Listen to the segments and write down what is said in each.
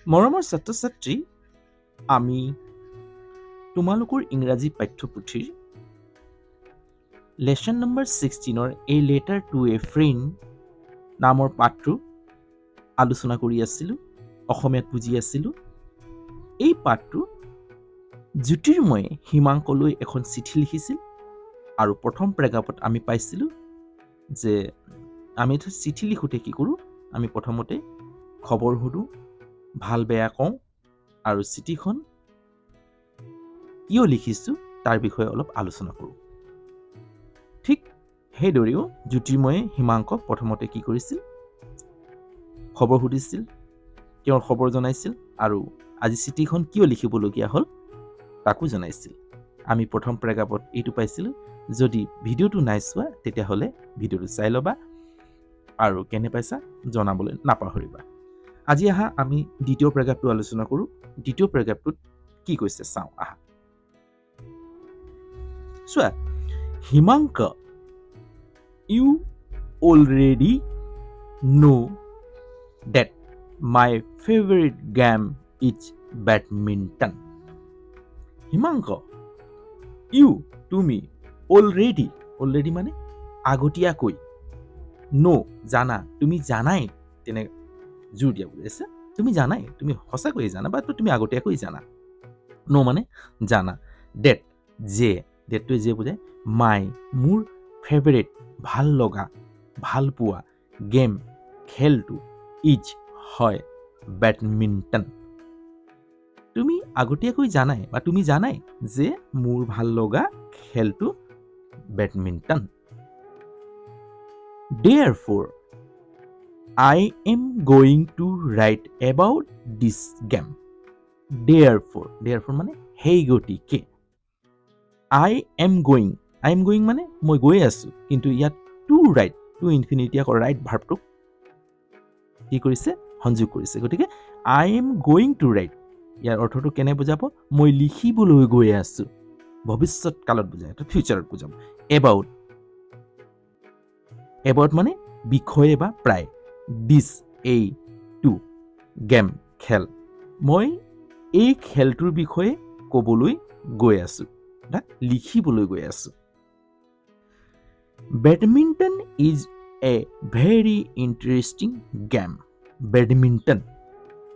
মৰমৰ ছাত্ৰ-ছাত্ৰী, আমি তোমালোকৰ ইংৰাজী পাঠ্যপুথিৰ lesson number 16 a letter to A friend নামৰ পাঠটো আলোচনা কৰি আছিলোঁ, অসমীয়াত বুজি আছিলোঁ। এই পাঠটো জ্যোতিৰ্ময়ে হিমাংকলৈ এখন চিঠি লিখিছিল আৰু প্ৰথম প্ৰেক্ষাপট আমি পাইছিলোঁ যে আমি চিঠি লিখোঁতে কি কৰোঁ, আমি প্ৰথমতে খবৰ সোধোঁ, ভাল বেয়া কওঁ আৰু চিঠিখন কিয় লিখিছোঁ তাৰ বিষয়ে অলপ আলোচনা কৰোঁ। ঠিক সেইদৰেও জ্যোতিৰ্ময়ে হিমাংকক প্ৰথমতে কি কৰিছিল, খবৰ সুধিছিল, তেওঁৰ খবৰ জনাইছিল আৰু আজি চিঠিখন কিয় লিখিবলগীয়া হ'ল তাকো জনাইছিল। আমি প্ৰথম প্ৰেক্ষাপট এইটো পাইছিলোঁ। যদি ভিডিঅ'টো নাই চোৱা তেতিয়াহ'লে ভিডিঅ'টো চাই ল'বা আৰু কেনে পাইছা জনাবলৈ নাপাহৰিবা। আজি আহা আমি দ্বিতীয় প্ৰেক্ষাপটটো আলোচনা কৰোঁ। দ্বিতীয় প্ৰেক্ষাপটটোত কি কৈছে চাওঁ আহা। চোৱা, হিমাংক, you already know that my favorite game is badminton. Himank, you তুমি already মানে আগতীয়াকৈ, no জানা, তুমি জানাই, তেনে জোৰ দিয়া বুজাইছে। তুমি জানাই, তুমি সঁচাকৈয়ে জানা বা তুমি আগতীয়াকৈ জানা। no মানে জানা। that যে, thatটোৱে যে বুজায় my মোৰ ফেভাৰেট ভাল লগা, ভাল পোৱা গেম খেলটো ইজ হয় বেডমিণ্টন। তুমি আগতীয়াকৈ জানাই বা তুমি জানাই যে মোৰ ভাল লগা খেলটো badminton. Therefore, I am going to write about this game. Therefore মানে সেই গতিকে, I am going মানে মই গৈ আছোঁ, কিন্তু ইয়াত to write, to infinity আকৌ write ভাৰ্বটোক কি কৰিছে, সংযোগ কৰিছে। গতিকে I am going to write, ইয়াৰ অৰ্থটো কেনে বুজাব, মই লিখিবলৈ গৈ আছোঁ, ভৱিষ্যত কালত বুজায়, ফিউচাৰত বুজাব। about মানে বিষয়ে বা প্ৰায়, this এইটো, গেম খেল, মই এই খেলটোৰ বিষয়ে ক'বলৈ গৈ আছোঁ, লিখিবলৈ গৈ আছোঁ। Badminton is a very interesting game. Badminton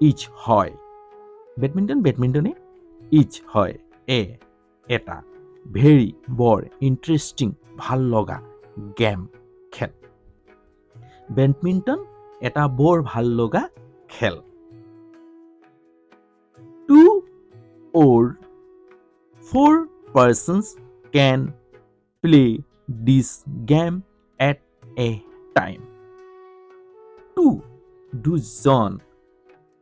is হয়, বেডমিণ্টনে ইজ হয়, এটা ভেৰি বৰ ইণ্টাৰেষ্টিং ভাল লগা গেম খেল। বেডমিণ্টন এটা বৰ ভাল লগা খেল। 2 or 4 persons can play this game at a time. 2 দুজন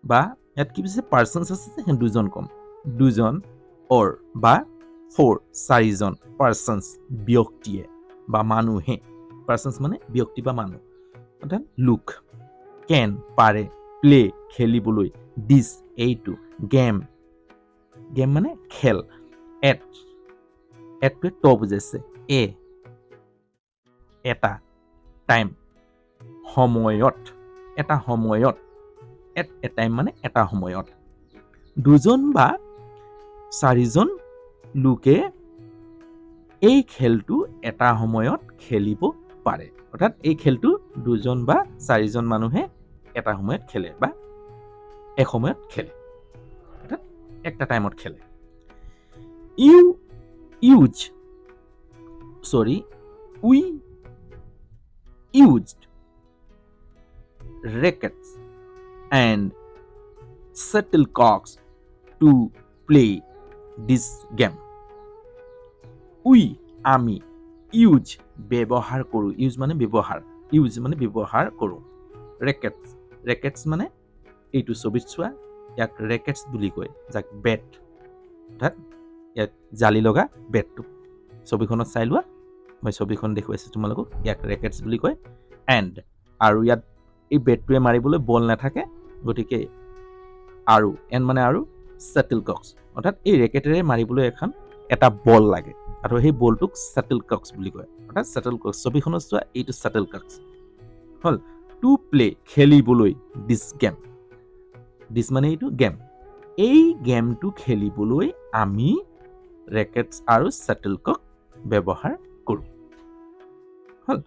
বা ইয়াত কি বুজিছে, পাৰ্চনছ আছে যে দুজন কম, দুজন অৰ বা 4 চাৰিজন, পাৰ্চনছ ব্যক্তিয়ে বা মানুহে, পাৰ্চনছ মানে ব্যক্তি বা মানুহ, অৰ্থাৎ লোক, কেন পাৰে, প্লে খেলিবলৈ, দিছ এইটো, গেম মানে খেল, এটটোৱে ত বুজাইছে, এটা, টাইম সময়ত, এটা সময়ত, এট এ টাইম মানে এটা সময়ত, দুজন বা চাৰিজন লোকে এই খেলটো এটা সময়ত খেলিব পাৰে। অৰ্থাৎ এই খেলটো দুজন বা চাৰিজন মানুহে এটা সময়ত খেলে বা এসময়ত খেলে, অৰ্থাৎ একটা টাইমত খেলে। we used rackets and shuttlecocks to play this game. আমি ইউজ ব্যৱহাৰ কৰোঁ, ইউজ মানে ব্যৱহাৰ কৰোঁ, ৰেকেটছ মানে এইটো ছবিত চোৱা, ইয়াক ৰেকেটছ বুলি কয়, যাক বেট, অৰ্থাৎ ইয়াক জালি লগা বেটটো ছবিখনত চাই লোৱা, মই ছবিখন দেখুৱাইছোঁ তোমালোকক, ইয়াক ৰেকেটছ বুলি কয়। এণ্ড আৰু ইয়াত এই বেটটোৱে মাৰিবলৈ বল নাথাকে, গতিকে আৰু এণ্ড মানে আৰু শ্বাটলকক্স, অৰ্থাৎ এই ৰেকেটেৰে মাৰিবলৈ এটা বল লাগে আৰু সেই বলটোক শ্বাটলকক্স বুলি কয়, অৰ্থাৎ শ্বাটলকক্স, ছবিখনত চোৱা এইটো শ্বাটলকক্স হ'ল। টু প্লে খেলিবলৈ দিছ গেম, দিছ মানে এইটো গেম এই গেমটো খেলিবলৈ আমি ৰেকেটছ আৰু শ্বাটলকক ব্যৱহাৰ কৰোঁ হল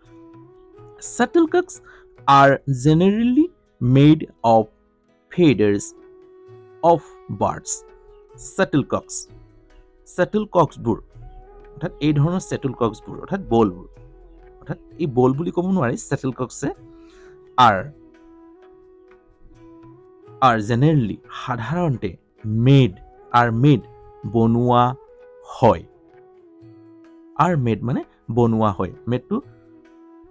Shuttlecocks are generally made of feathers of birds. Shuttlecocks-বোৰ অৰ্থাৎ এই ধৰণৰ shuttlecocks-বোৰ অৰ্থাৎ বলবোৰ অৰ্থাৎ এই বল বুলি ক'ব নোৱাৰি shuttlecocks are generally সাধাৰণতে made বনোৱা হয় মানে বনোৱা হয় মেডটো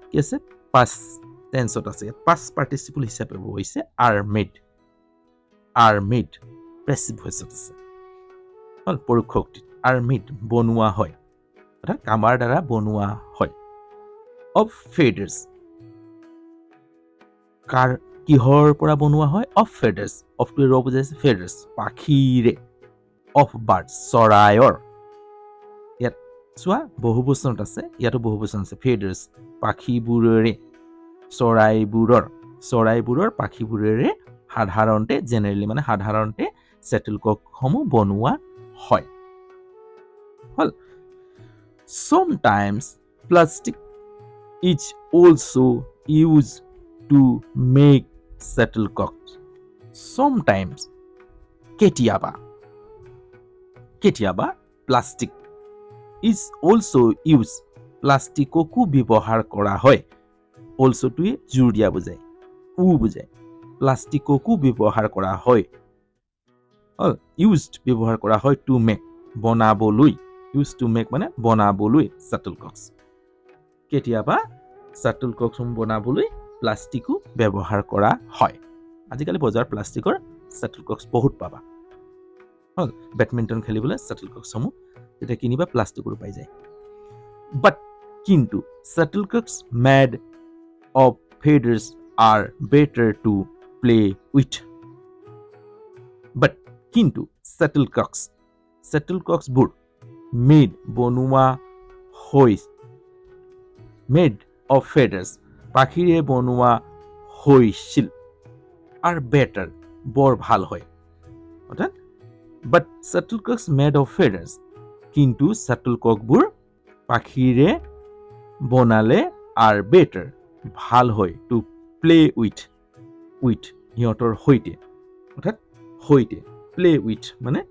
কি আছে past টেন্সত আছে past participle হিচাপে হৈছে are made passive voice আছে হল পৰোক্ষ উক্তিত are made বনোৱা হয় অৰ্থাৎ কামাৰ দ্বাৰা বনোৱা হয় of feathers কিহৰ পৰা বনোৱা হয় of feathers of to ৰ বুজাইছে feathers পাখিৰে of birds চৰাইৰ ইয়াত চোৱা বহুবচনত আছে ইয়াতো বহুবচন আছে feathers পাখিবোৰেৰে চৰাইবোৰৰ পাখিবোৰেৰে সাধাৰণতে জেনেৰেলি মানে সাধাৰণতে shuttlecockসমূহ বনোৱা হয় হল sometimes plastic is also used to make shuttlecocks sometimes কেতিয়াবা plastic is also used প্লাষ্টিককো ব্যৱহাৰ কৰা হয় also to জোৰ দিয়া বুজায় প্লাষ্টিককো ব্যৱহাৰ কৰা হয় used ব্যৱহাৰ কৰা হয় to make বনাবলৈ used to make মানে বনাবলৈ shuttlecocks কেতিয়াবা shuttlecocks বনাবলৈ প্লাষ্টিকো ব্যৱহাৰ কৰা হয় আজিকালি বজাৰ প্লাষ্টিকৰ shuttlecocks বহুত পাবা হল বেডমিন্টন খেলিবলৈ shuttlecocks সমূহ যেতিয়া কিনিবা প্লাষ্টিকৰ পাই যায় but কিন্তু shuttlecocks made of feathers are better to play with but কিন্তু shuttlecocks বোৰ বনোৱা made of feathers পাখিৰে বনোৱা হৈছিল are better বৰ ভাল হয় অৰ্থাৎ but shuttlecocks made of feathers কিন্তু shuttlecockবোৰ পাখিৰে বনালে are better ভাল হয় to play with সিহঁতৰ সৈতে অৰ্থাৎ সৈতে play with মানে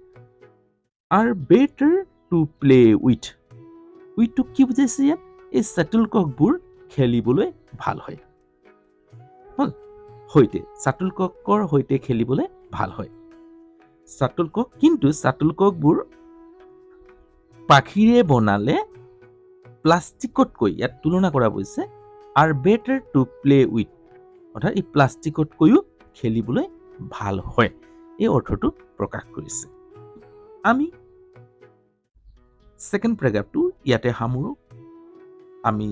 are better to play with to কি বুজাইছে ইয়াত এই shuttlecockবোৰ খেলিবলৈ ভাল হয় সৈতে shuttlecockৰ সৈতে খেলিবলৈ ভাল হয় কিন্তু shuttlecockবোৰ পাখিৰে বনালে প্লাষ্টিকতকৈ ইয়াত তুলনা কৰা হৈছে are better to play with অৰ্থাৎ এই প্লাষ্টিকতকৈও খেলিবলৈ ভাল হয় এই অৰ্থটো প্ৰকাশ কৰিছে আমি সেকেন্ড প্যাৰাগ্ৰাফটো ইয়াতে সামৰো আমি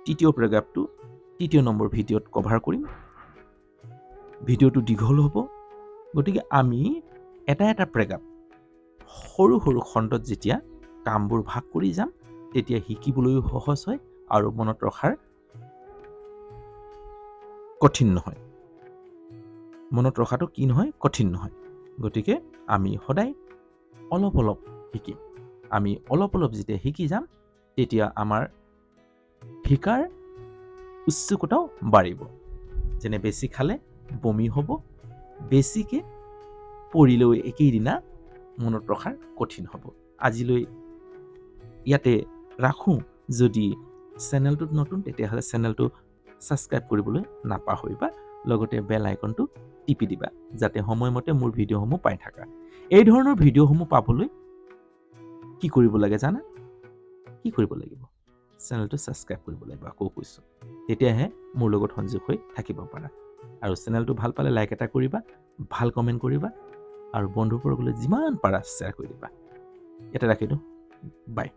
তৃতীয় প্যাৰাগ্ৰাফটো তৃতীয় নম্বৰ ভিডিঅ'ত কভাৰ কৰিম ভিডিঅ'টো দীঘল হ'ব গতিকে আমি এটা প্যাৰাগ্ৰাফ সৰু খণ্ডত যেতিয়া কামবোৰ ভাগ কৰি যাম তেতিয়া শিকিবলৈ সহজ হয় আৰু মনত ৰখাৰ কঠিন নহয় মনত ৰখাটো কি নহয় কঠিন নহয় গতিকে আমি সদায় অলপ শিকিম আমি অলপ যেতিয়া শিকি যাম তেতিয়া আমাৰ শিকাৰ উচ্চকতাও বাঢ়িব যেনে বেছি খালে বমি হ'ব বেছিকে পঢ়িলৈ একেইদিনা মনত ৰখাৰ কঠিন হ'ব আজিলৈ ইয়াতে ৰাখোঁ যদি চেনেলটোত নতুন তেতিয়াহ'লে চেনেলটো সাবস্ক্ৰাইব কৰিবলৈ নাপাহৰিবা লগতে বেল আইকনটো টিপি দিবা যাতে সময়মতে মোৰ ভিডিঅ'সমূহ পাই থাকা এই ধৰণৰ ভিডিঅ'সমূহ পাবলৈ কি কৰিব লাগে জানা কি কৰিব লাগিব চেনেলটো সাবস্ক্ৰাইব কৰিব লাগিব আকৌ কৈছো তেতিয়াহে মোৰ লগত সংযোগ হৈ থাকিব পাৰা আৰু চেনেলটো ভাল পালে লাইক এটা কৰিবা ভাল কমেন্ট কৰিবা আৰু বন্ধুবৰ্গলৈ যিমান পাৰা শ্বেয়াৰ কৰি দিবা এটা ৰাখিলোঁ বাই